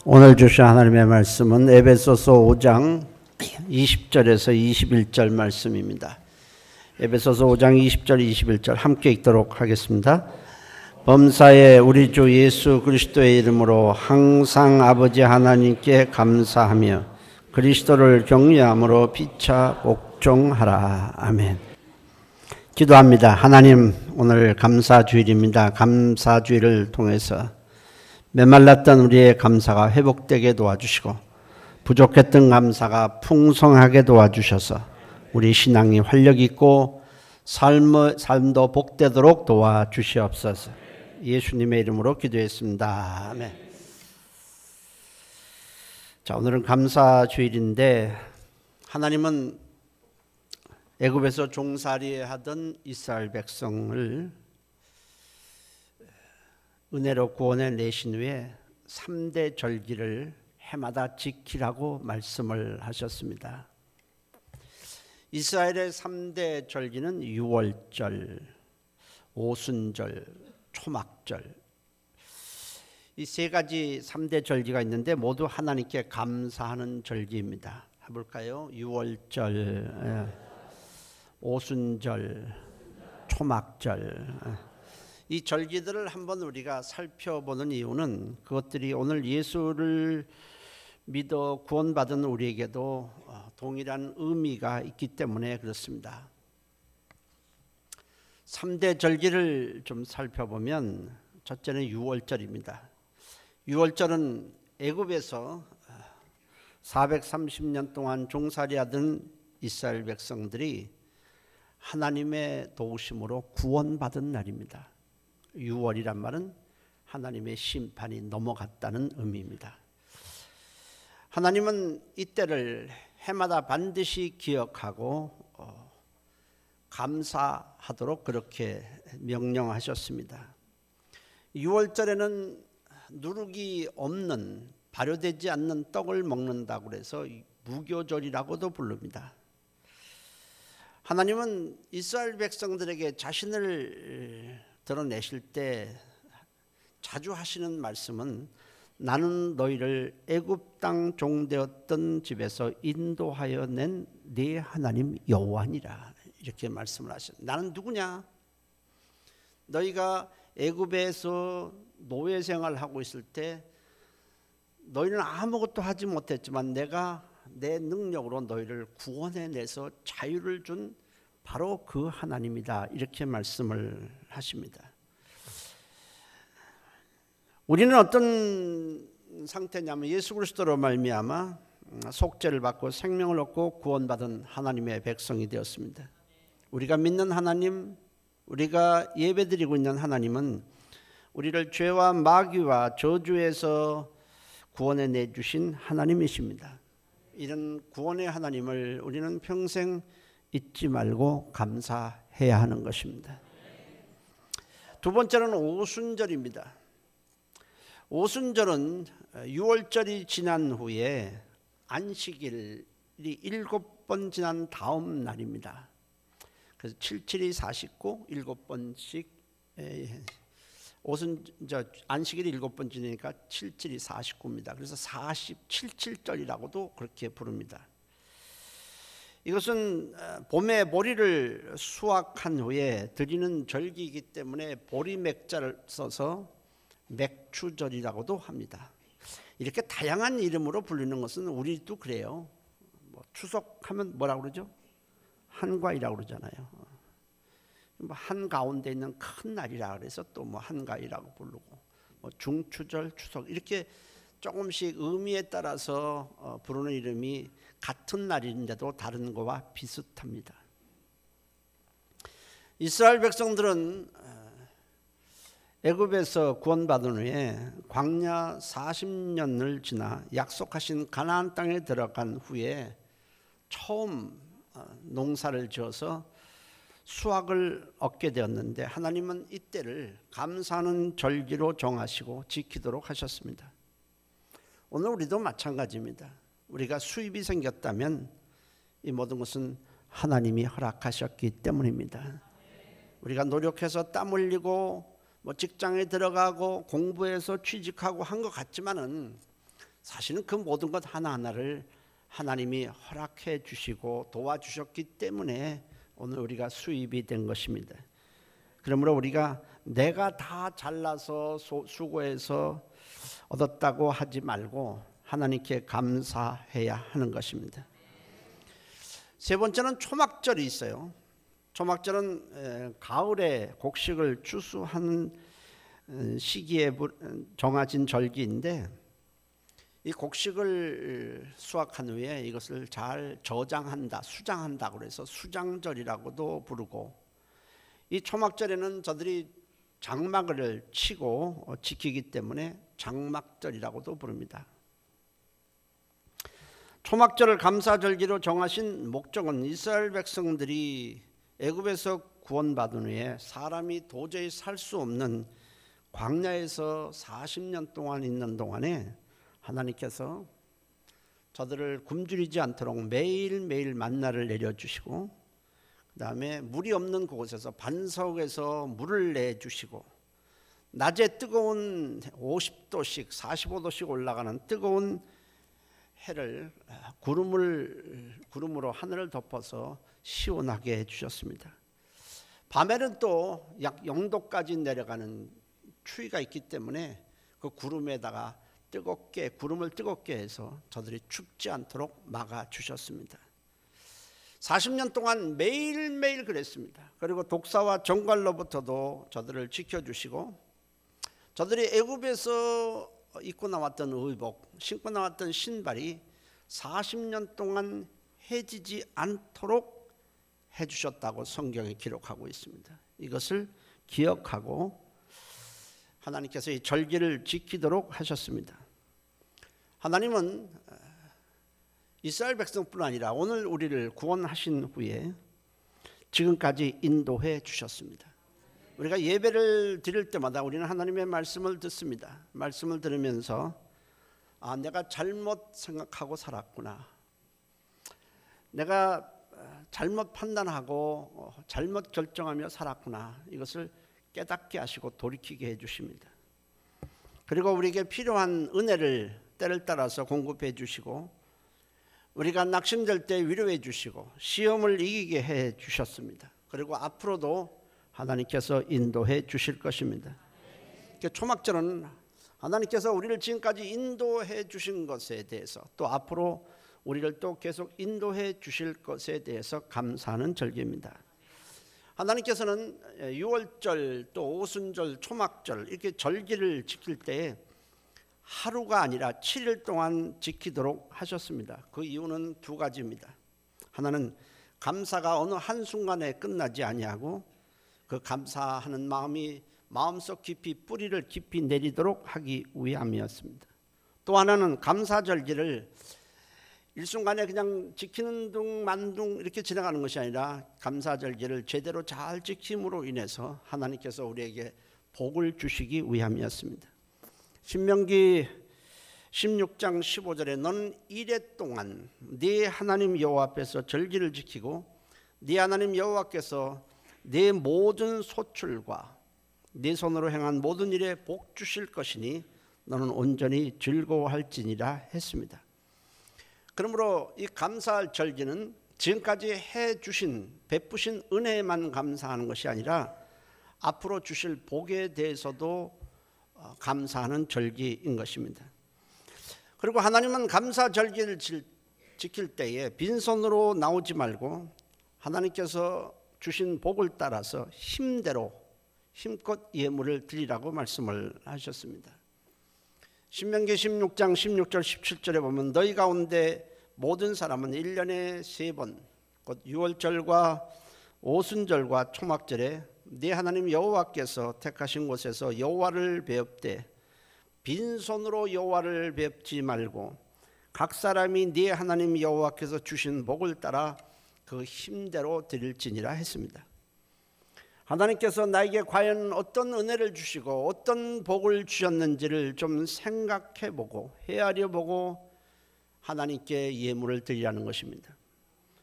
오늘 주신 하나님의 말씀은 에베소서 5장 20절에서 21절 말씀입니다. 에베소서 5장 20절 21절 함께 읽도록 하겠습니다. 범사에 우리 주 예수 그리스도의 이름으로 항상 아버지 하나님께 감사하며 그리스도를 경외함으로 피차 복종하라. 아멘. 기도합니다. 하나님, 오늘 감사주일입니다. 감사주일을 통해서 메말랐던 우리의 감사가 회복되게 도와주시고 부족했던 감사가 풍성하게 도와주셔서 우리 신앙이 활력 있고 삶도 복되도록 도와주시옵소서. 예수님의 이름으로 기도했습니다. 아멘. 자, 오늘은 감사주일인데 하나님은 애굽에서 종살이 하던 이스라엘 백성을 은혜로 구원해 내신 후에 3대 절기를 해마다 지키라고 말씀을 하셨습니다. 이스라엘의 3대 절기는 유월절, 오순절, 초막절, 이 세 가지 3대 절기가 있는데 모두 하나님께 감사하는 절기입니다. 해볼까요? 유월절, 오순절, 초막절. 이 절기들을 한번 우리가 살펴보는 이유는 그것들이 오늘 예수를 믿어 구원받은 우리에게도 동일한 의미가 있기 때문에 그렇습니다. 3대 절기를 좀 살펴보면 첫째는 유월절입니다. 유월절은 애굽에서 430년 동안 종살이하던 이스라엘 백성들이 하나님의 도우심으로 구원받은 날입니다. 유월이란 말은 하나님의 심판이 넘어갔다는 의미입니다. 하나님은 이때를 해마다 반드시 기억하고 감사하도록 그렇게 명령하셨습니다. 유월절에는 누룩이 없는 발효되지 않는 떡을 먹는다고 해서 무교절이라고도 부릅니다. 하나님은 이스라엘 백성들에게 자신을 드러내실 때 자주 하시는 말씀은 나는 너희를 애굽 땅 종되었던 집에서 인도하여 낸 네 하나님 여호와니라, 이렇게 말씀을 하셨어요. 나는 누구냐? 너희가 애굽에서 노예 생활을 하고 있을 때 너희는 아무것도 하지 못했지만 내가 내 능력으로 너희를 구원해내서 자유를 준 바로 그 하나님이다, 이렇게 말씀을 하십니다. 우리는 어떤 상태냐면 예수 그리스도로 말미암아 속죄를 받고 생명을 얻고 구원받은 하나님의 백성이 되었습니다. 우리가 믿는 하나님, 우리가 예배드리고 있는 하나님은 우리를 죄와 마귀와 저주에서 구원해 내주신 하나님이십니다. 이런 구원의 하나님을 우리는 평생 잊지 말고 감사해야 하는 것입니다. 두 번째는 오순절입니다. 오순절은 유월절이 지난 후에 안식일이 7번 지난 다음 날입니다. 그래서 7, 7이 49, 7번씩 안식일이 7번 지나니까 7, 7이 49입니다. 그래서 47.7절이라고도 그렇게 부릅니다. 이것은 봄에 보리를 수확한 후에 드리는 절기이기 때문에 보리맥자를 써서 맥추절이라고도 합니다. 이렇게 다양한 이름으로 불리는 것은 우리도 그래요. 추석하면 뭐라고 그러죠? 한가위라고 그러잖아요. 한가운데 있는 큰 날이라 그래서 또 한가위라고 부르고, 중추절, 추석, 이렇게 조금씩 의미에 따라서 부르는 이름이 같은 날인데도 다른 거와 비슷합니다. 이스라엘 백성들은 애굽에서 구원받은 후에 광야 40년을 지나 약속하신 가나안 땅에 들어간 후에 처음 농사를 지어서 수확을 얻게 되었는데 하나님은 이때를 감사하는 절기로 정하시고 지키도록 하셨습니다. 오늘 우리도 마찬가지입니다. 우리가 수입이 생겼다면 이 모든 것은 하나님이 허락하셨기 때문입니다. 우리가 노력해서 땀 흘리고 직장에 들어가고 공부해서 취직하고 한 것 같지만은 사실은 그 모든 것 하나하나를 하나님이 허락해 주시고 도와주셨기 때문에 오늘 우리가 수입이 된 것입니다. 그러므로 우리가 내가 다 잘나서 수고해서 얻었다고 하지 말고 하나님께 감사해야 하는 것입니다. 세 번째는 초막절이 있어요. 초막절은 가을에 곡식을 추수하는 시기에 정해진 절기인데, 이 곡식을 수확한 후에 이것을 잘 저장한다, 수장한다 그래서 수장절이라고도 부르고, 이 초막절에는 저들이 장막을 치고 지키기 때문에 장막절이라고도 부릅니다. 초막절을 감사절기로 정하신 목적은 이스라엘 백성들이 애굽에서 구원받은 후에 사람이 도저히 살 수 없는 광야에서 40년 동안 있는 동안에 하나님께서 저들을 굶주리지 않도록 매일매일 만나를 내려주시고, 그 다음에 물이 없는 그곳에서 반석에서 물을 내주시고, 낮에 뜨거운 50도씩 45도씩 올라가는 뜨거운 해를 구름으로 하늘을 덮어서 시원하게 해주셨습니다. 밤에는 또 약 0도까지 내려가는 추위가 있기 때문에 그 구름에다가 구름을 뜨겁게 해서 저들이 춥지 않도록 막아주셨습니다. 40년 동안 매일매일 그랬습니다. 그리고 독사와 정갈로부터도 저들을 지켜주시고, 저들이 애굽에서 입고 나왔던 의복, 신고 나왔던 신발이 40년 동안 해지지 않도록 해주셨다고 성경에 기록하고 있습니다. 이것을 기억하고 하나님께서 이 절기를 지키도록 하셨습니다. 하나님은 이스라엘 백성뿐 아니라 오늘 우리를 구원하신 후에 지금까지 인도해 주셨습니다. 우리가 예배를 드릴 때마다 우리는 하나님의 말씀을 듣습니다. 말씀을 들으면서 내가 잘못 생각하고 살았구나, 내가 잘못 판단하고 잘못 결정하며 살았구나, 이것을 깨닫게 하시고 돌이키게 해주십니다. 그리고 우리에게 필요한 은혜를 때를 따라서 공급해 주시고, 우리가 낙심될 때 위로해 주시고 시험을 이기게 해 주셨습니다. 그리고 앞으로도 하나님께서 인도해 주실 것입니다. 초막절은 하나님께서 우리를 지금까지 인도해 주신 것에 대해서, 또 앞으로 우리를 또 계속 인도해 주실 것에 대해서 감사하는 절기입니다. 하나님께서는 유월절, 또 오순절, 초막절 이렇게 절기를 지킬 때 하루가 아니라 7일 동안 지키도록 하셨습니다. 그 이유는 두 가지입니다. 하나는 감사가 어느 한순간에 끝나지 아니하고 그 감사하는 마음이 마음속 깊이 뿌리를 깊이 내리도록 하기 위함이었습니다. 또 하나는 감사절기를 일순간에 그냥 지키는 둥 만둥 이렇게 지나가는 것이 아니라 감사절기를 제대로 잘 지킴으로 인해서 하나님께서 우리에게 복을 주시기 위함이었습니다. 신명기 16장 15절에 너는 이레 동안 네 하나님 여호와 앞에서 절기를 지키고 네 하나님 여호와께서 네 모든 소출과 네 손으로 행한 모든 일에 복 주실 것이니 너는 온전히 즐거워할지니라 했습니다. 그러므로 이 감사할 절기는 지금까지 해주신 베푸신 은혜에만 감사하는 것이 아니라 앞으로 주실 복에 대해서도 감사하는 절기인 것입니다. 그리고 하나님은 감사 절기를 지킬 때에 빈손으로 나오지 말고 하나님께서 주신 복을 따라서 힘껏 예물을 드리라고 말씀을 하셨습니다. 신명기 16장 16절 17절에 보면 너희 가운데 모든 사람은 1년에 3번 곧 유월절과 오순절과 초막절에 네 하나님 여호와께서 택하신 곳에서 여호와를 배웁되 빈손으로 여호와를 배웁지 말고 각 사람이 네 하나님 여호와께서 주신 복을 따라 그 힘대로 드릴지니라 했습니다. 하나님께서 나에게 과연 어떤 은혜를 주시고 어떤 복을 주셨는지를 좀 생각해보고 헤아려보고 하나님께 예물을 드리라는 것입니다.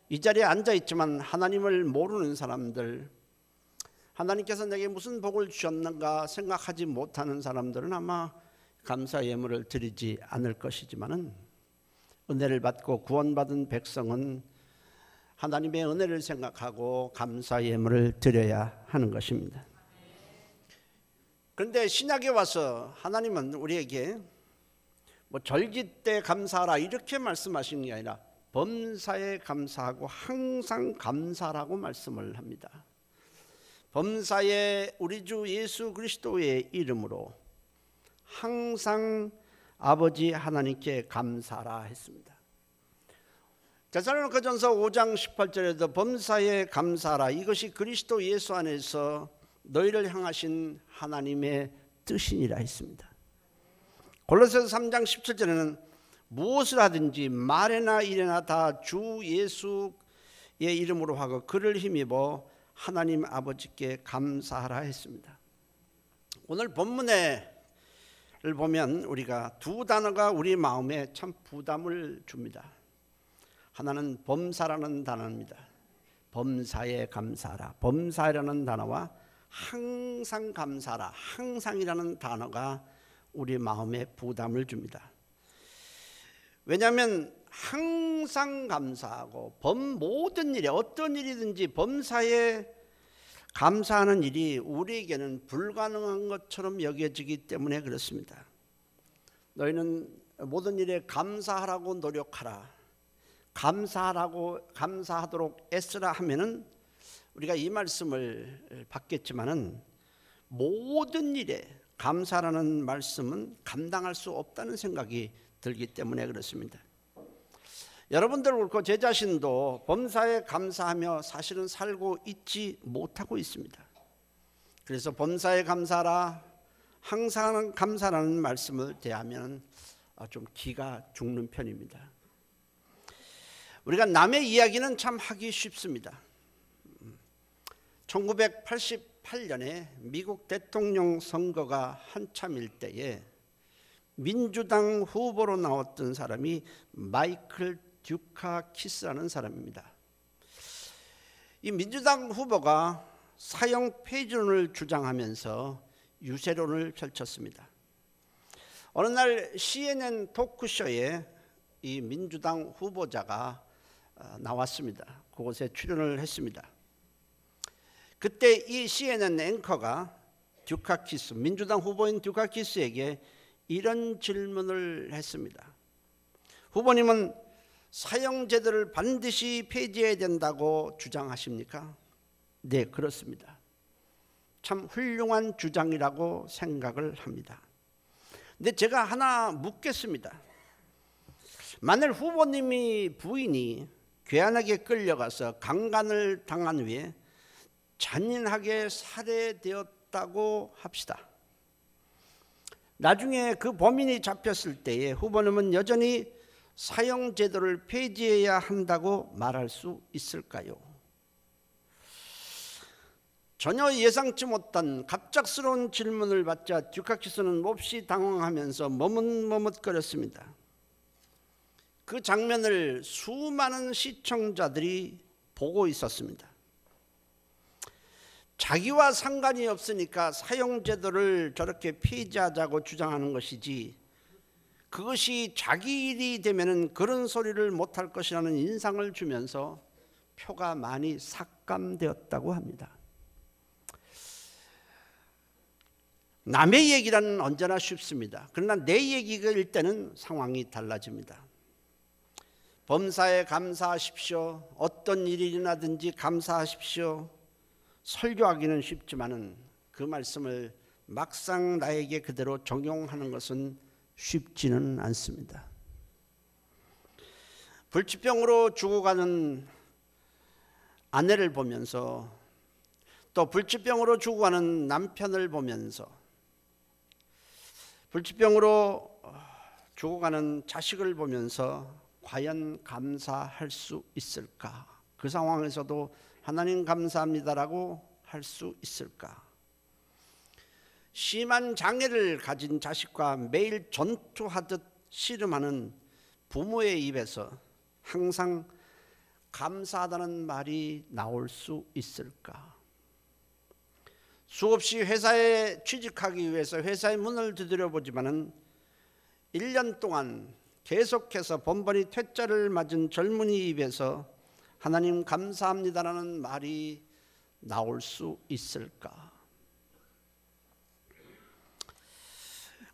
이 자리에 앉아있지만 하나님을 모르는 사람들, 하나님께서 내게 무슨 복을 주셨는가 생각하지 못하는 사람들은 아마 감사 예물을 드리지 않을 것이지만은 은혜를 받고 구원받은 백성은 하나님의 은혜를 생각하고 감사 예물을 드려야 하는 것입니다. 그런데 신약에 와서 하나님은 우리에게 뭐 절기 때 감사하라 이렇게 말씀하시는 게 아니라 범사에 감사하고 항상 감사라고 말씀을 합니다. 범사에 우리 주 예수 그리스도의 이름으로 항상 아버지 하나님께 감사하라 했습니다. 데살로니가전서 5장 18절에도 범사에 감사하라 이것이 그리스도 예수 안에서 너희를 향하신 하나님의 뜻이니라 했습니다. 골로새서 3장 17절에는 무엇을 하든지 말에나 일에나 다 주 예수의 이름으로 하고 그를 힘입어 하나님 아버지께 감사하라 했습니다. 오늘 본문을 보면 우리가 두 단어가 우리 마음에 참 부담을 줍니다. 하나는 범사라는 단어입니다. 범사에 감사하라. 범사라는 단어와 항상 감사하라. 항상이라는 단어가 우리 마음에 부담을 줍니다. 왜냐하면 항상 감사하고 모든 일에 어떤 일이든지 범사에 감사하는 일이 우리에게는 불가능한 것처럼 여겨지기 때문에 그렇습니다. 너희는 모든 일에 감사하라고 노력하라. 감사하도록 애쓰라 하면은 우리가 이 말씀을 받겠지만은 모든 일에 감사라는 말씀은 감당할 수 없다는 생각이 들기 때문에 그렇습니다. 여러분들 그렇고 제 자신도 범사에 감사하며 사실은 살고 있지 못하고 있습니다. 그래서 범사에 감사하라 항상 감사라는 말씀을 대하면 좀 기가 죽는 편입니다. 우리가 남의 이야기는 참 하기 쉽습니다. 1988년에 미국 대통령 선거가 한참일 때에 민주당 후보로 나왔던 사람이 마이클 듀카키스라는 사람입니다. 이 민주당 후보가 사형 폐지론을 주장하면서 유세론을 펼쳤습니다. 어느 날 CNN 토크쇼에 이 민주당 후보자가 나왔습니다. 그곳에 출연을 했습니다. 그때 이 CNN 앵커가 민주당 후보인 듀카키스에게 이런 질문을 했습니다. 후보님은 사형제도를 반드시 폐지해야 된다고 주장하십니까? 네, 그렇습니다. 참 훌륭한 주장이라고 생각을 합니다. 근데 제가 하나 묻겠습니다. 만일 후보님이 부인이 괴한하게 끌려가서 강간을 당한 후에 잔인하게 살해되었다고 합시다. 나중에 그 범인이 잡혔을 때에 후보님은 여전히 사형제도를 폐지해야 한다고 말할 수 있을까요? 전혀 예상치 못한 갑작스러운 질문을 받자 듀카키스는 몹시 당황하면서 머뭇머뭇거렸습니다. 그 장면을 수많은 시청자들이 보고 있었습니다. 자기와 상관이 없으니까 사형제도를 저렇게 폐지하자고 주장하는 것이지 그것이 자기 일이 되면은 그런 소리를 못할 것이라는 인상을 주면서 표가 많이 삭감되었다고 합니다. 남의 얘기란 언제나 쉽습니다. 그러나 내 얘기일 때는 상황이 달라집니다. 범사에 감사하십시오. 어떤 일이 일어나든지 감사하십시오. 설교하기는 쉽지만은 그 말씀을 막상 나에게 그대로 적용하는 것은 쉽지는 않습니다. 불치병으로 죽어가는 아내를 보면서 또 불치병으로 죽어가는 남편을 보면서 불치병으로 죽어가는 자식을 보면서 과연 감사할 수 있을까? 그 상황에서도 하나님 감사합니다라고 할 수 있을까? 심한 장애를 가진 자식과 매일 전투하듯 씨름하는 부모의 입에서 항상 감사하다는 말이 나올 수 있을까? 수없이 회사에 취직하기 위해서 회사의 문을 두드려 보지만은 1년 동안 계속해서 번번이 퇴짜를 맞은 젊은이 입에서 하나님 감사합니다라는 말이 나올 수 있을까?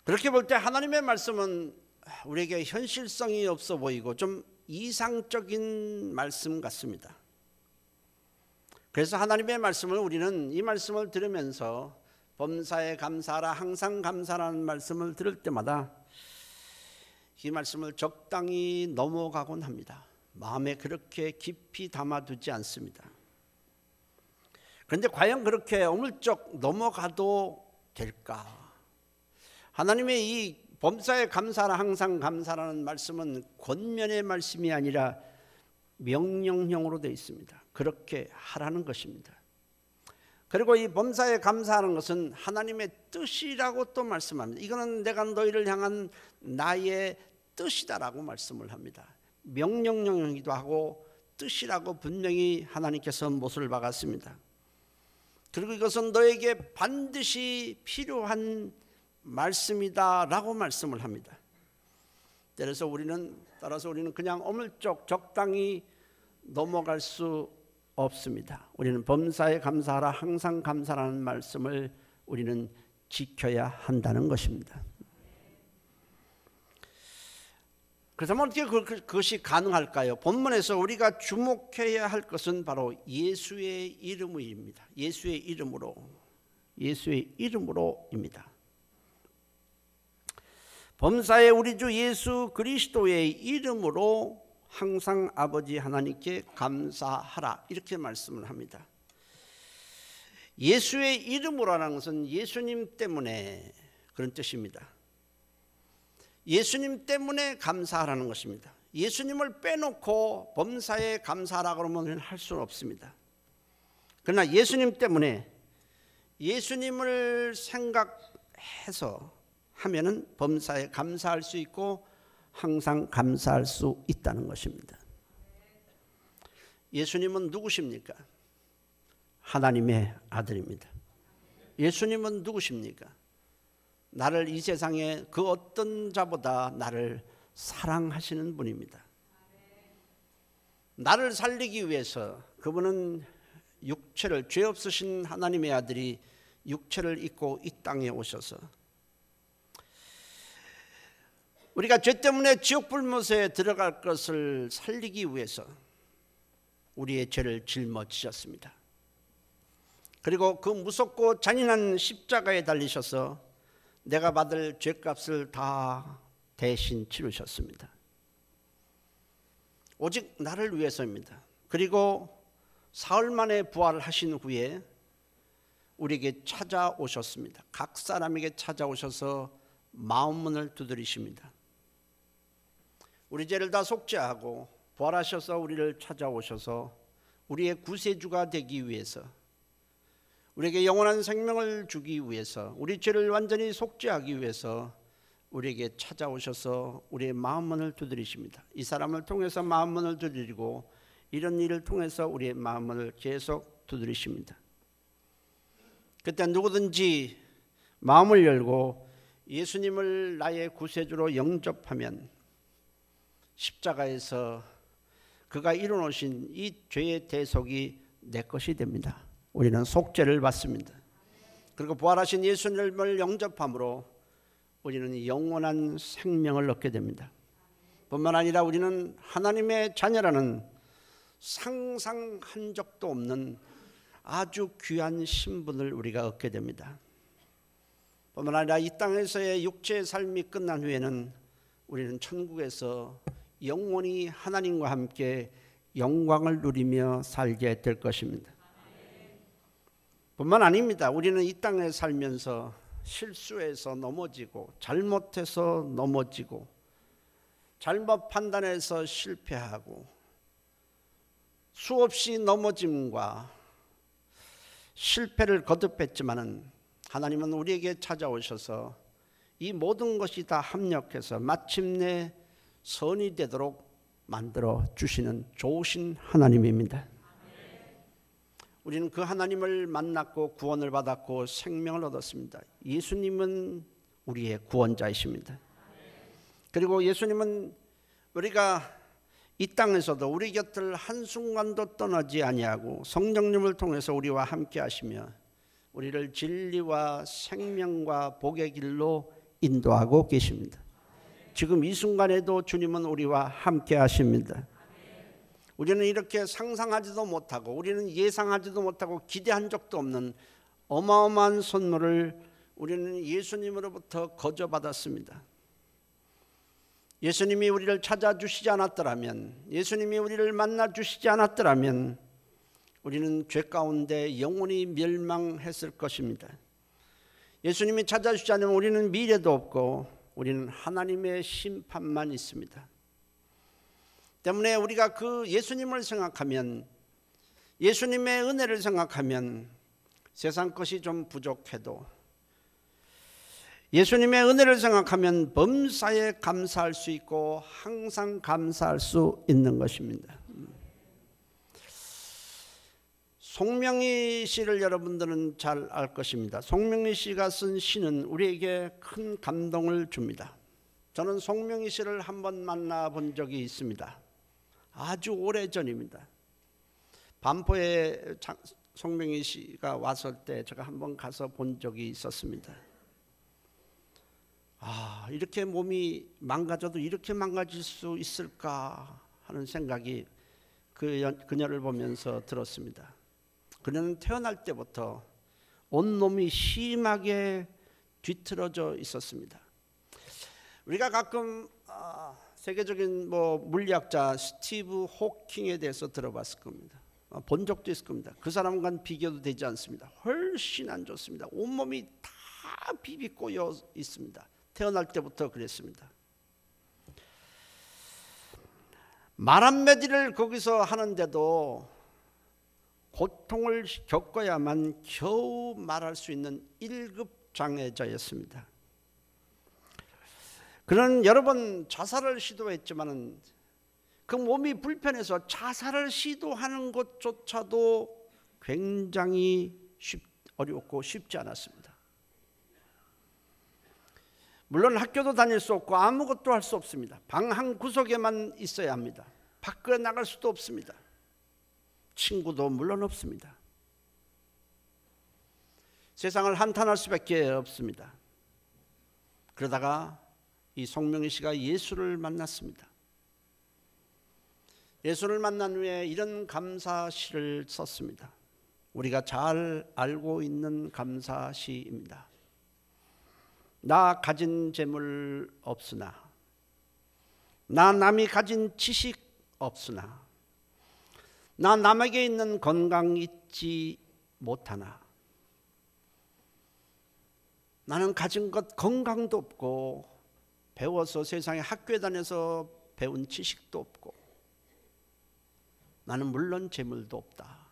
그렇게 볼 때 하나님의 말씀은 우리에게 현실성이 없어 보이고 좀 이상적인 말씀 같습니다. 그래서 하나님의 말씀을 우리는 이 말씀을 들으면서 범사에 감사하라, 항상 감사라는 말씀을 들을 때마다 이 말씀을 적당히 넘어가곤 합니다. 마음에 그렇게 깊이 담아두지 않습니다. 그런데 과연 그렇게 어물쩍 넘어가도 될까? 하나님의 이 범사에 감사하라, 항상 감사라는 말씀은 권면의 말씀이 아니라 명령형으로 되어 있습니다. 그렇게 하라는 것입니다. 그리고 이 범사에 감사하는 것은 하나님의 뜻이라고 또 말씀합니다. 이거는 내가 너희를 향한 나의 뜻이다라고 말씀을 합니다. 명령형이기도 하고 뜻이라고 분명히 하나님께서 못을 박았습니다. 그리고 이것은 너에게 반드시 필요한 말씀이다라고 말씀을 합니다. 따라서 우리는 그냥 어물쩍 적당히 넘어갈 수 없습니다. 우리는 범사에 감사하라, 항상 감사라는 말씀을 우리는 지켜야 한다는 것입니다. 그렇다면 어떻게 그것이 가능할까요? 본문에서 우리가 주목해야 할 것은 바로 예수의 이름입니다. 예수의 이름으로입니다. 범사에 우리 주 예수 그리스도의 이름으로 항상 아버지 하나님께 감사하라, 이렇게 말씀을 합니다. 예수의 이름으로라는 것은 예수님 때문에 그런 뜻입니다. 예수님 때문에 감사하라는 것입니다. 예수님을 빼놓고 범사에 감사하라 그러면 할 수는 없습니다. 그러나 예수님 때문에 예수님을 생각해서 하면은 범사에 감사할 수 있고 항상 감사할 수 있다는 것입니다. 예수님은 누구십니까? 하나님의 아들입니다. 예수님은 누구십니까? 나를 이 세상에 그 어떤 자보다 나를 사랑하시는 분입니다. 나를 살리기 위해서 그분은 육체를, 죄 없으신 하나님의 아들이 육체를 입고 이 땅에 오셔서 우리가 죄 때문에 지옥 불못에 들어갈 것을 살리기 위해서 우리의 죄를 짊어지셨습니다. 그리고 그 무섭고 잔인한 십자가에 달리셔서 내가 받을 죄값을 다 대신 치르셨습니다. 오직 나를 위해서입니다. 그리고 사흘 만에 부활하신 후에 우리에게 찾아오셨습니다. 각 사람에게 찾아오셔서 마음문을 두드리십니다. 우리 죄를 다 속죄하고 부활하셔서 우리를 찾아오셔서 우리의 구세주가 되기 위해서, 우리에게 영원한 생명을 주기 위해서, 우리 죄를 완전히 속죄하기 위해서 우리에게 찾아오셔서 우리의 마음문을 두드리십니다. 이 사람을 통해서 마음문을 두드리고 이런 일을 통해서 우리의 마음문을 계속 두드리십니다. 그때 누구든지 마음을 열고 예수님을 나의 구세주로 영접하면 십자가에서 그가 이루어놓으신 이 죄의 대속이 내 것이 됩니다. 우리는 속죄를 받습니다. 그리고 부활하신 예수님을 영접함으로 우리는 영원한 생명을 얻게 됩니다. 뿐만 아니라 우리는 하나님의 자녀라는 상상한 적도 없는 아주 귀한 신분을 우리가 얻게 됩니다. 뿐만 아니라 이 땅에서의 육체의 삶이 끝난 후에는 우리는 천국에서 영원히 하나님과 함께 영광을 누리며 살게 될 것입니다. 뿐만 아닙니다. 우리는 이 땅에 살면서 실수해서 넘어지고, 잘못해서 넘어지고, 잘못 판단해서 실패하고, 수없이 넘어짐과 실패를 거듭했지만은 하나님은 우리에게 찾아오셔서 이 모든 것이 다 합력해서 마침내 선이 되도록 만들어 주시는 좋으신 하나님입니다. 우리는 그 하나님을 만났고 구원을 받았고 생명을 얻었습니다. 예수님은 우리의 구원자이십니다. 그리고 예수님은 우리가 이 땅에서도 우리 곁을 한순간도 떠나지 아니하고 성령님을 통해서 우리와 함께 하시며 우리를 진리와 생명과 복의 길로 인도하고 계십니다. 지금 이 순간에도 주님은 우리와 함께 하십니다. 우리는 이렇게 상상하지도 못하고 우리는 예상하지도 못하고 기대한 적도 없는 어마어마한 선물을 우리는 예수님으로부터 거저받았습니다. 예수님이 우리를 찾아주시지 않았더라면, 예수님이 우리를 만나주시지 않았더라면 우리는 죄 가운데 영원히 멸망했을 것입니다. 예수님이 찾아주시지 않으면 우리는 미래도 없고 우리는 하나님의 심판만 있습니다. 때문에 우리가 그 예수님을 생각하면, 예수님의 은혜를 생각하면 세상 것이 좀 부족해도 예수님의 은혜를 생각하면 범사에 감사할 수 있고 항상 감사할 수 있는 것입니다. 송명희 씨를 여러분들은 잘 알 것입니다. 송명희 씨가 쓴 시는 우리에게 큰 감동을 줍니다. 저는 송명희 씨를 한번 만나본 적이 있습니다. 아주 오래전입니다. 반포에 송명희 씨가 왔을 때 제가 한번 가서 본 적이 있었습니다. 이렇게 몸이 망가져도 이렇게 망가질 수 있을까 하는 생각이 그녀를 보면서 들었습니다. 그녀는 태어날 때부터 온몸이 심하게 뒤틀어져 있었습니다. 우리가 가끔 세계적인 물리학자 스티브 호킹에 대해서 들어봤을 겁니다. 본 적도 있을 겁니다. 그 사람과는 비교도 되지 않습니다. 훨씬 안 좋습니다. 온몸이 다 비비꼬여 있습니다. 태어날 때부터 그랬습니다. 말 한마디를 거기서 하는데도 고통을 겪어야만 겨우 말할 수 있는 1급 장애자였습니다. 그는 여러 번 자살을 시도했지만 그 몸이 불편해서 자살을 시도하는 것조차도 굉장히 어렵고 쉽지 않았습니다. 물론 학교도 다닐 수 없고 아무것도 할 수 없습니다. 방 한 구석에만 있어야 합니다. 밖에 나갈 수도 없습니다. 친구도 물론 없습니다. 세상을 한탄할 수밖에 없습니다. 그러다가 이 송명희 씨가 예수를 만났습니다. 예수를 만난 후에 이런 감사시를 썼습니다. 우리가 잘 알고 있는 감사시입니다. 나 가진 재물 없으나, 나 남이 가진 지식 없으나, 나 남에게 있는 건강 잊지 못하나, 나는 가진 것 건강도 없고 배워서 세상에 학교에 다녀서 배운 지식도 없고 나는 물론 재물도 없다.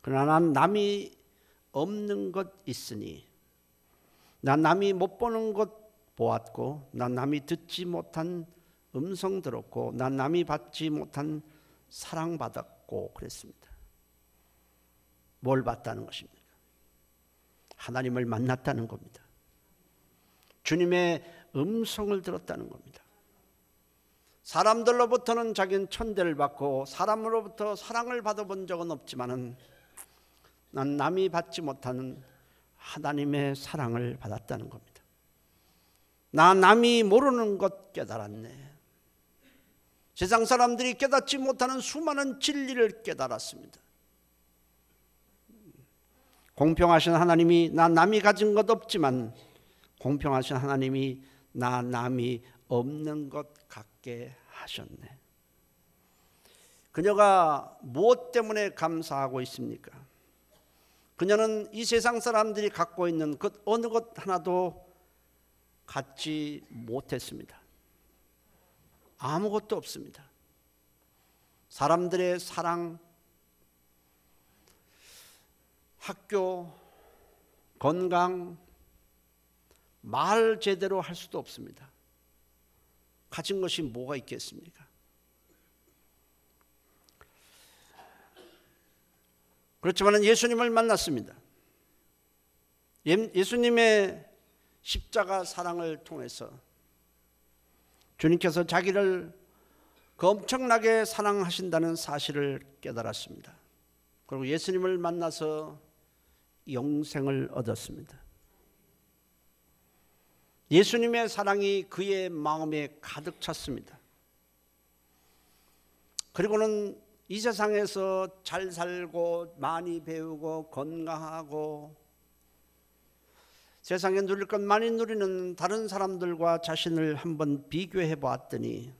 그러나 난 남이 없는 것 있으니, 난 남이 못 보는 것 보았고, 난 남이 듣지 못한 음성 들었고, 난 남이 받지 못한 사랑받았고 그랬습니다. 뭘 봤다는 것입니까? 하나님을 만났다는 겁니다. 주님의 음성을 들었다는 겁니다. 사람들로부터는 자기는 천대를 받고 사람으로부터 사랑을 받아본 적은 없지만은 난 남이 받지 못하는 하나님의 사랑을 받았다는 겁니다. 나 남이 모르는 것 깨달았네. 세상 사람들이 깨닫지 못하는 수많은 진리를 깨달았습니다. 공평하신 하나님이 나 남이 가진 것 없지만 공평하신 하나님이 나 남이 없는 것 같게 하셨네. 그녀가 무엇 때문에 감사하고 있습니까? 그녀는 이 세상 사람들이 갖고 있는 그 어느 것 하나도 갖지 못했습니다. 아무것도 없습니다. 사람들의 사랑, 학교, 건강, 말 제대로 할 수도 없습니다. 가진 것이 뭐가 있겠습니까? 그렇지만 예수님을 만났습니다. 예수님의 십자가 사랑을 통해서 주님께서 자기를 그 엄청나게 사랑하신다는 사실을 깨달았습니다. 그리고 예수님을 만나서 영생을 얻었습니다. 예수님의 사랑이 그의 마음에 가득 찼습니다. 그리고는 이 세상에서 잘 살고 많이 배우고 건강하고 세상에 누릴 것 많이 누리는 다른 사람들과 자신을 한번 비교해 보았더니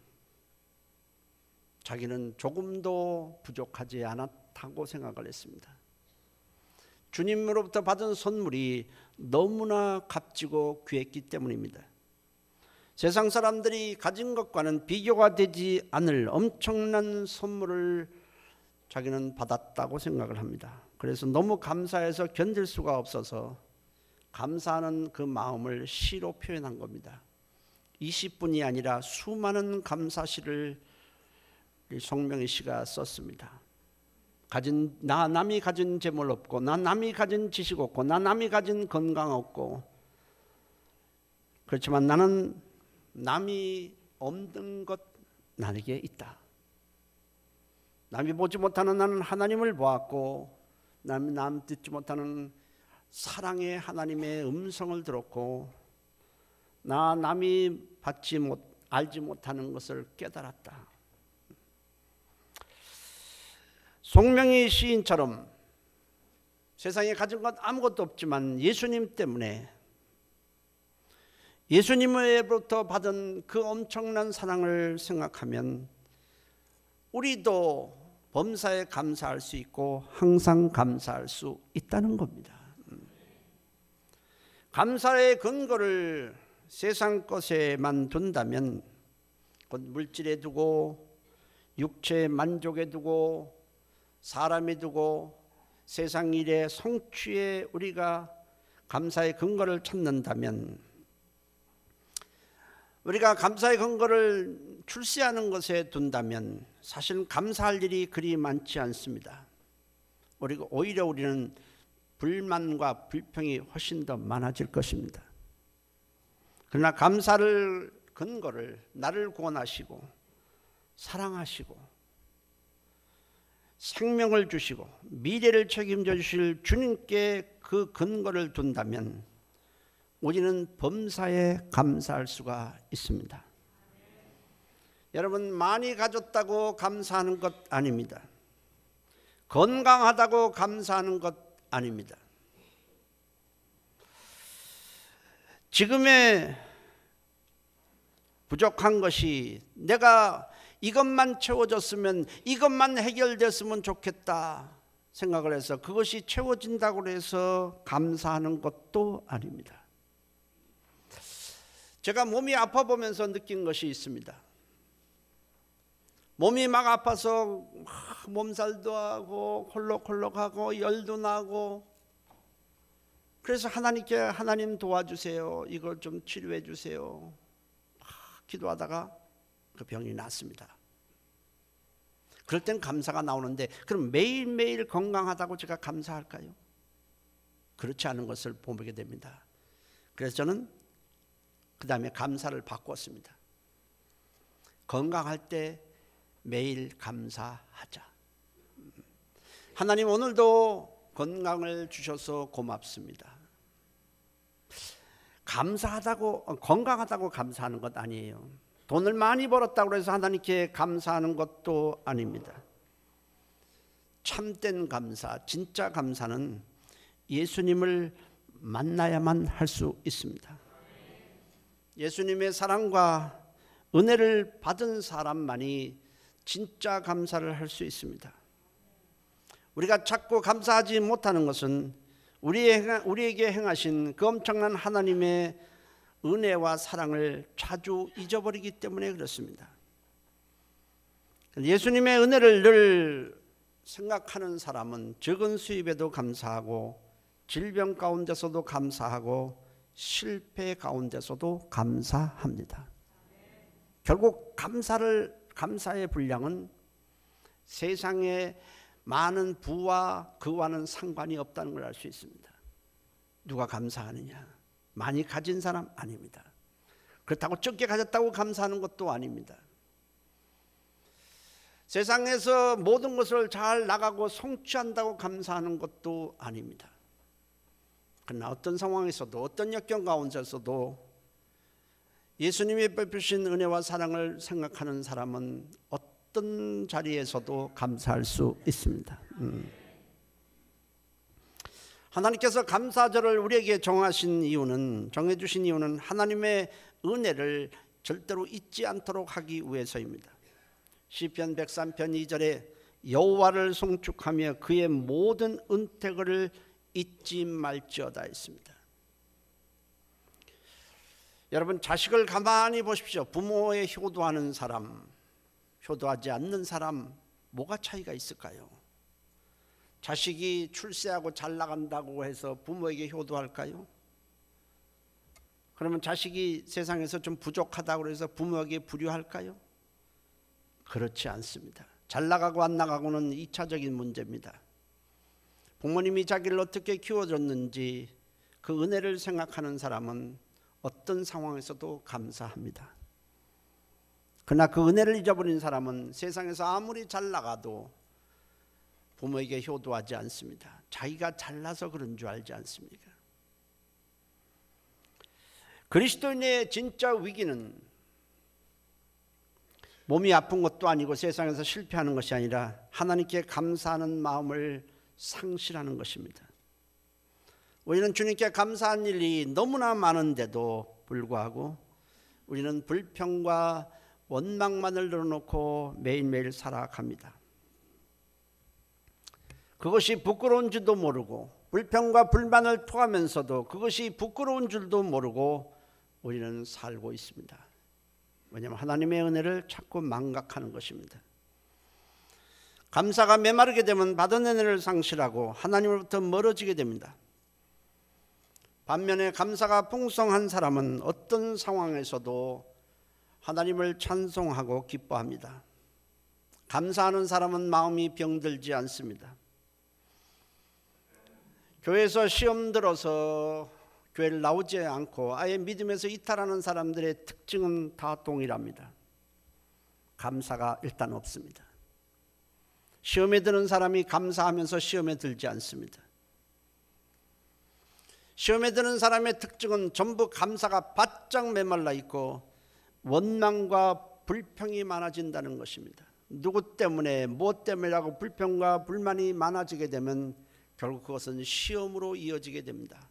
자기는 조금도 부족하지 않았다고 생각을 했습니다. 주님으로부터 받은 선물이 너무나 값지고 귀했기 때문입니다. 세상 사람들이 가진 것과는 비교가 되지 않을 엄청난 선물을 자기는 받았다고 생각을 합니다. 그래서 너무 감사해서 견딜 수가 없어서 감사하는 그 마음을 시로 표현한 겁니다. 20분이 아니라 수많은 감사시를 송명희 씨가 썼습니다. 나 남이 가진 재물 없고, 나 남이 가진 지식 없고, 나 남이 가진 건강 없고, 그렇지만 나는 남이 없는 것 나에게 있다. 남이 보지 못하는 나는 하나님을 보았고, 남 듣지 못하는 사랑의 하나님의 음성을 들었고, 남이 알지 못하는 것을 깨달았다. 송명희 시인처럼 세상에 가진 것 아무것도 없지만 예수님 때문에 예수님으로부터 받은 그 엄청난 사랑을 생각하면 우리도 범사에 감사할 수 있고 항상 감사할 수 있다는 겁니다. 감사의 근거를 세상 것에만 둔다면 곧 물질에 두고 육체의 만족에 두고 사람이 두고 세상 일의 성취에 우리가 감사의 근거를 찾는다면 우리가 감사의 근거를 출세하는 것에 둔다면 사실은 감사할 일이 그리 많지 않습니다. 오히려 우리는 불만과 불평이 훨씬 더 많아질 것입니다. 그러나 감사를 근거를 나를 구원하시고 사랑하시고 생명을 주시고 미래를 책임져 주실 주님께 그 근거를 둔다면 우리는 범사에 감사할 수가 있습니다. 여러분, 많이 가졌다고 감사하는 것 아닙니다. 건강하다고 감사하는 것 아닙니다. 지금의 부족한 것이 내가 이것만 채워졌으면, 이것만 해결됐으면 좋겠다 생각을 해서 그것이 채워진다고 해서 감사하는 것도 아닙니다. 제가 몸이 아파 보면서 느낀 것이 있습니다. 몸이 막 아파서 몸살도 하고 홀록홀록하고 열도 나고, 그래서 하나님께 하나님 도와주세요, 이걸 좀 치료해 주세요 기도하다가 그 병이 낫습니다. 그럴 땐 감사가 나오는데 그럼 매일매일 건강하다고 제가 감사할까요? 그렇지 않은 것을 보게 됩니다. 그래서 저는 그 다음에 감사를 바꿨습니다. 건강할 때 매일 감사하자. 하나님, 오늘도 건강을 주셔서 고맙습니다. 건강하다고 감사하는 것 아니에요. 돈을 많이 벌었다고 해서 하나님께 감사하는 것도 아닙니다. 참된 감사, 진짜 감사는 예수님을 만나야만 할 수 있습니다. 예수님의 사랑과 은혜를 받은 사람만이 진짜 감사를 할 수 있습니다. 우리가 자꾸 감사하지 못하는 것은 우리에게 행하신 그 엄청난 하나님의 은혜와 사랑을 자주 잊어버리기 때문에 그렇습니다. 예수님의 은혜를 늘 생각하는 사람은 적은 수입에도 감사하고 질병 가운데서도 감사하고 실패 가운데서도 감사합니다. 결국 감사의 분량은 세상의 많은 부와 그와는 상관이 없다는 걸 알 수 있습니다. 누가 감사하느냐? 많이 가진 사람 아닙니다. 그렇다고 적게 가졌다고 감사하는 것도 아닙니다. 세상에서 모든 것을 잘 나가고 성취한다고 감사하는 것도 아닙니다. 그러나 어떤 상황에서도 어떤 역경 가운데서도 예수님이 베푸신 은혜와 사랑을 생각하는 사람은 어떤 자리에서도 감사할 수 있습니다. 하나님께서 감사절을 우리에게 정해주신 이유는 하나님의 은혜를 절대로 잊지 않도록 하기 위해서입니다. 시편 103편 2절에 여호와를 송축하며 그의 모든 은택을 잊지 말지어다 했습니다. 여러분, 자식을 가만히 보십시오. 부모에 효도하는 사람, 효도하지 않는 사람, 뭐가 차이가 있을까요? 자식이 출세하고 잘 나간다고 해서 부모에게 효도할까요? 그러면 자식이 세상에서 좀 부족하다고 해서 부모에게 불효할까요? 그렇지 않습니다. 잘 나가고 안 나가고는 2차적인 문제입니다. 부모님이 자기를 어떻게 키워줬는지 그 은혜를 생각하는 사람은 어떤 상황에서도 감사합니다. 그러나 그 은혜를 잊어버린 사람은 세상에서 아무리 잘 나가도 부모에게 효도하지 않습니다. 자기가 잘나서 그런 줄 알지 않습니까? 그리스도인의 진짜 위기는 몸이 아픈 것도 아니고 세상에서 실패하는 것이 아니라 하나님께 감사하는 마음을 상실하는 것입니다. 우리는 주님께 감사한 일이 너무나 많은데도 불구하고 우리는 불평과 원망만을 늘어놓고 매일매일 살아갑니다. 그것이 부끄러운 줄도 모르고 불평과 불만을 토하면서도 그것이 부끄러운 줄도 모르고 우리는 살고 있습니다. 왜냐하면 하나님의 은혜를 자꾸 망각하는 것입니다. 감사가 메마르게 되면 받은 은혜를 상실하고 하나님으로부터 멀어지게 됩니다. 반면에 감사가 풍성한 사람은 어떤 상황에서도 하나님을 찬송하고 기뻐합니다. 감사하는 사람은 마음이 병들지 않습니다. 교회에서 시험 들어서 교회를 나오지 않고 아예 믿음에서 이탈하는 사람들의 특징은 다 동일합니다. 감사가 일단 없습니다. 시험에 드는 사람이 감사하면서 시험에 들지 않습니다. 시험에 드는 사람의 특징은 전부 감사가 바짝 메말라 있고 원망과 불평이 많아진다는 것입니다. 누구 때문에 뭐 때문이라고 불평과 불만이 많아지게 되면 결국 그것은 시험으로 이어지게 됩니다.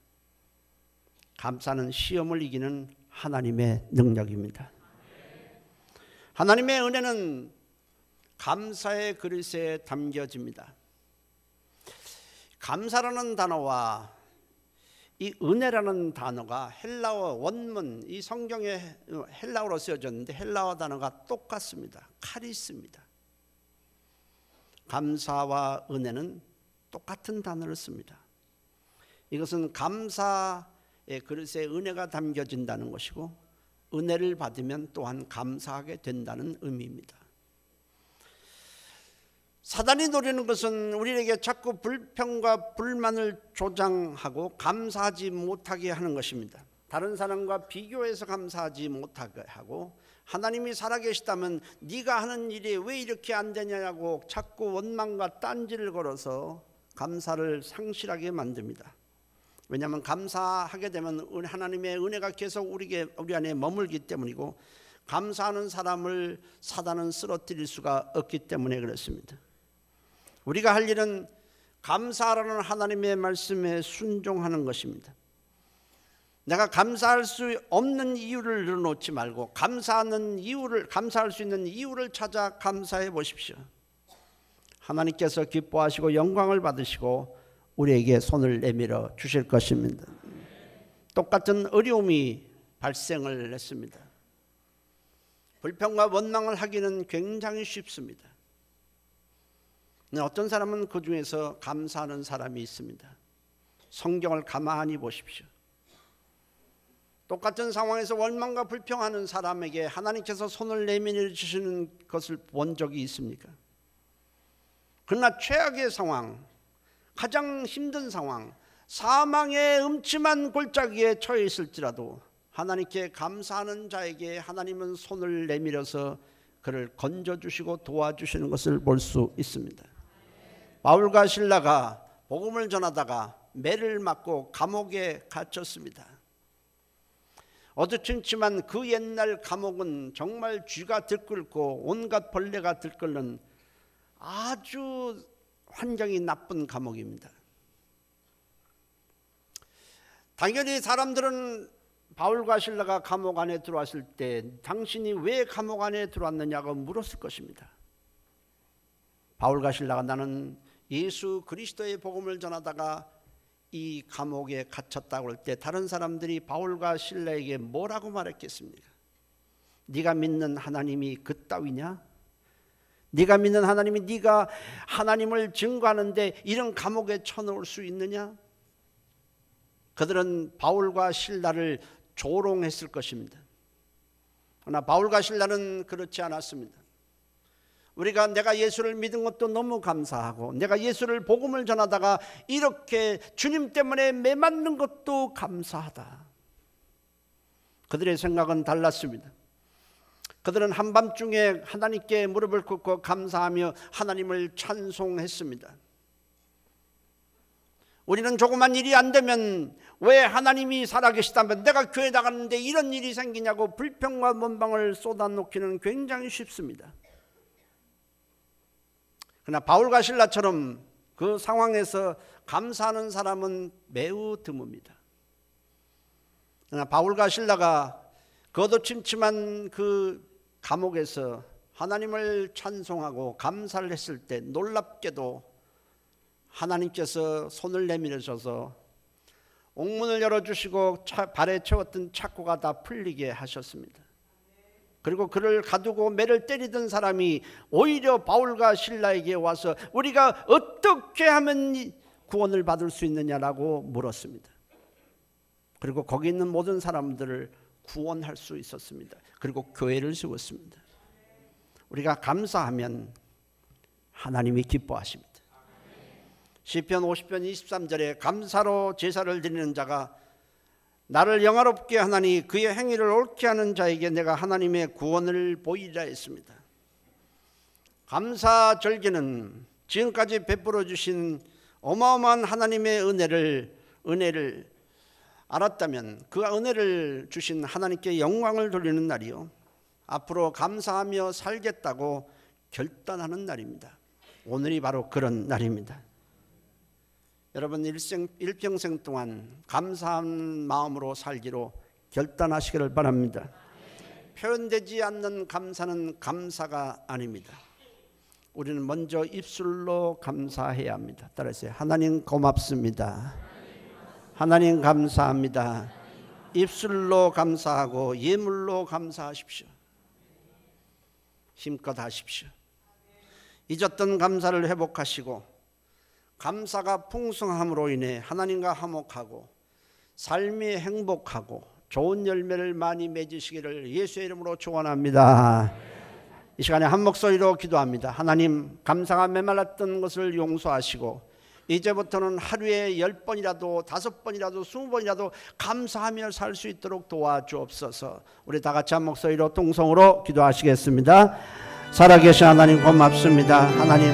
감사는 시험을 이기는 하나님의 능력입니다. 하나님의 은혜는 감사의 그릇에 담겨집니다. 감사라는 단어와 이 은혜라는 단어가 헬라어 원문, 이 성경에 헬라어로 쓰여졌는데 헬라어 단어가 똑같습니다. 카리스입니다. 감사와 은혜는 똑같은 단어를 씁니다. 이것은 감사의 그릇에 은혜가 담겨진다는 것이고 은혜를 받으면 또한 감사하게 된다는 의미입니다. 사단이 노리는 것은 우리에게 자꾸 불평과 불만을 조장하고 감사하지 못하게 하는 것입니다. 다른 사람과 비교해서 감사하지 못하게 하고 하나님이 살아계시다면 네가 하는 일이 왜 이렇게 안 되냐고 자꾸 원망과 딴지를 걸어서 감사를 상실하게 만듭니다. 왜냐하면 감사하게 되면 하나님의 은혜가 계속 우리 안에 머물기 때문이고 감사하는 사람을 사단은 쓰러뜨릴 수가 없기 때문에 그렇습니다. 우리가 할 일은 감사하라는 하나님의 말씀에 순종하는 것입니다. 내가 감사할 수 없는 이유를 늘어놓지 말고 감사할 수 있는 이유를 찾아 감사해 보십시오. 하나님께서 기뻐하시고 영광을 받으시고 우리에게 손을 내밀어 주실 것입니다. 똑같은 어려움이 발생을 했습니다. 불평과 원망을 하기는 굉장히 쉽습니다. 어떤 사람은 그 중에서 감사하는 사람이 있습니다. 성경을 가만히 보십시오. 똑같은 상황에서 원망과 불평하는 사람에게 하나님께서 손을 내밀어 주시는 것을 본 적이 있습니까? 그러나 최악의 상황, 가장 힘든 상황, 사망의 음침한 골짜기에 처해 있을지라도 하나님께 감사하는 자에게 하나님은 손을 내밀어서 그를 건져주시고 도와주시는 것을 볼 수 있습니다. 바울과 실라가 복음을 전하다가 매를 맞고 감옥에 갇혔습니다. 어두침침한 그 옛날 감옥은 정말 쥐가 들끓고 온갖 벌레가 들끓는 아주 환경이 나쁜 감옥입니다. 당연히 사람들은 바울과 실라가 감옥 안에 들어왔을 때 당신이 왜 감옥 안에 들어왔느냐고 물었을 것입니다. 바울과 실라가 나는 예수 그리스도의 복음을 전하다가 이 감옥에 갇혔다고 할 때 다른 사람들이 바울과 실라에게 뭐라고 말했겠습니까? 네가 믿는 하나님이 그따위냐? 네가 믿는 하나님이 네가 하나님을 증거하는데 이런 감옥에 쳐넣을 수 있느냐? 그들은 바울과 실라를 조롱했을 것입니다. 그러나 바울과 실라는 그렇지 않았습니다. 내가 예수를 믿은 것도 너무 감사하고 내가 예수를 복음을 전하다가 이렇게 주님 때문에 매맞는 것도 감사하다. 그들의 생각은 달랐습니다. 그들은 한밤중에 하나님께 무릎을 꿇고 감사하며 하나님을 찬송했습니다. 우리는 조그만 일이 안 되면 왜 하나님이 살아계시다면 내가 교회 나갔는데 이런 일이 생기냐고 불평과 원망을 쏟아놓기는 굉장히 쉽습니다. 그러나 바울과 실라처럼 그 상황에서 감사하는 사람은 매우 드뭅니다. 그러나 바울과 실라가 거두침침한 그 감옥에서 하나님을 찬송하고 감사를 했을 때 놀랍게도 하나님께서 손을 내밀으셔서 옥문을 열어주시고 발에 채웠던 착고가 다 풀리게 하셨습니다. 그리고 그를 가두고 매를 때리던 사람이 오히려 바울과 실라에게 와서 우리가 어떻게 하면 구원을 받을 수 있느냐라고 물었습니다. 그리고 거기 있는 모든 사람들을 구원할 수 있었습니다. 그리고 교회를 세웠습니다. 우리가 감사하면 하나님이 기뻐하십니다. 시편 50편 23절에 감사로 제사를 드리는 자가 나를 영화롭게 하나니 그의 행위를 옳게 하는 자에게 내가 하나님의 구원을 보이리라 했습니다. 감사절기는 지금까지 베풀어 주신 어마어마한 하나님의 은혜를 알았다면 그 은혜를 주신 하나님께 영광을 돌리는 날이요 앞으로 감사하며 살겠다고 결단하는 날입니다. 오늘이 바로 그런 날입니다. 여러분 일평생 동안 감사한 마음으로 살기로 결단하시기를 바랍니다. 표현되지 않는 감사는 감사가 아닙니다. 우리는 먼저 입술로 감사해야 합니다. 따라하세요. 하나님 고맙습니다. 하나님 감사합니다. 입술로 감사하고 예물로 감사하십시오. 힘껏 하십시오. 잊었던 감사를 회복하시고 감사가 풍성함으로 인해 하나님과 화목하고 삶이 행복하고 좋은 열매를 많이 맺으시기를 예수의 이름으로 축원합니다. 이 시간에 한 목소리로 기도합니다. 하나님, 감사가 메말랐던 것을 용서하시고 이제부터는 하루에 10번이라도 5번이라도 20번이라도 감사하며 살 수 있도록 도와주옵소서. 우리 다 같이 한 목소리로 통성으로 기도하시겠습니다. 살아계신 하나님 고맙습니다. 하나님,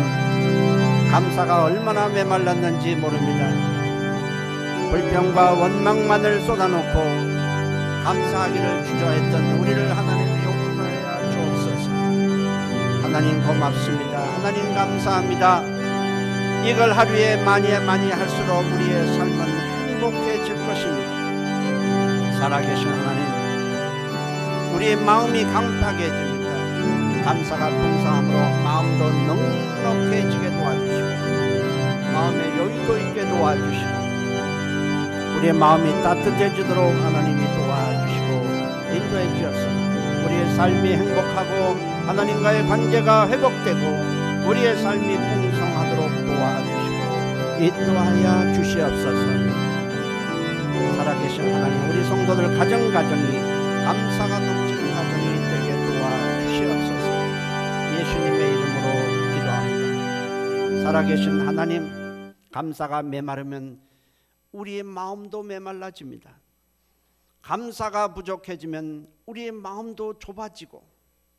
감사가 얼마나 메말랐는지 모릅니다. 불평과 원망만을 쏟아놓고 감사하기를 주저했던 우리를 하나님 용서하여 주옵소서. 하나님 고맙습니다. 하나님 감사합니다. 이걸 하루에 많이 할수록 우리의 삶은 행복해질 것입니다. 살아계신 하나님, 우리의 마음이 강팍해집니다. 감사가 풍성함으로 마음도 넉넉해지게 도와주시고 마음의 여유도 있게 도와주시고 우리의 마음이 따뜻해지도록 하나님이 도와주시고 인도해 주셔서 우리의 삶이 행복하고 하나님과의 관계가 회복되고 우리의 삶이 풍성하도록 도와주시고 인도하여 주시옵소서. 살아계신 하나님, 우리 성도들 가정가정이 감사가 넘치는 가정이 되게 도와주시옵소서. 예수님의 이름으로 기도합니다. 살아계신 하나님, 감사가 메마르면 우리의 마음도 메말라집니다. 감사가 부족해지면 우리의 마음도 좁아지고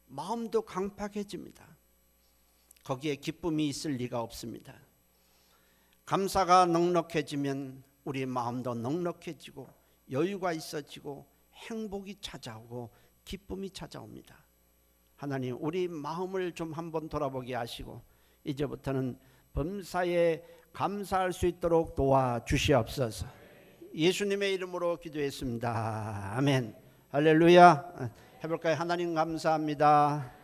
마음도 강팍해집니다. 거기에 기쁨이 있을 리가 없습니다. 감사가 넉넉해지면 우리의 마음도 넉넉해지고 여유가 있어지고 행복이 찾아오고 기쁨이 찾아옵니다. 하나님, 우리 마음을 좀 한번 돌아보게 하시고 이제부터는 범사에 감사할 수 있도록 도와주시옵소서. 예수님의 이름으로 기도했습니다. 아멘. 할렐루야. 해볼까요? 하나님 감사합니다.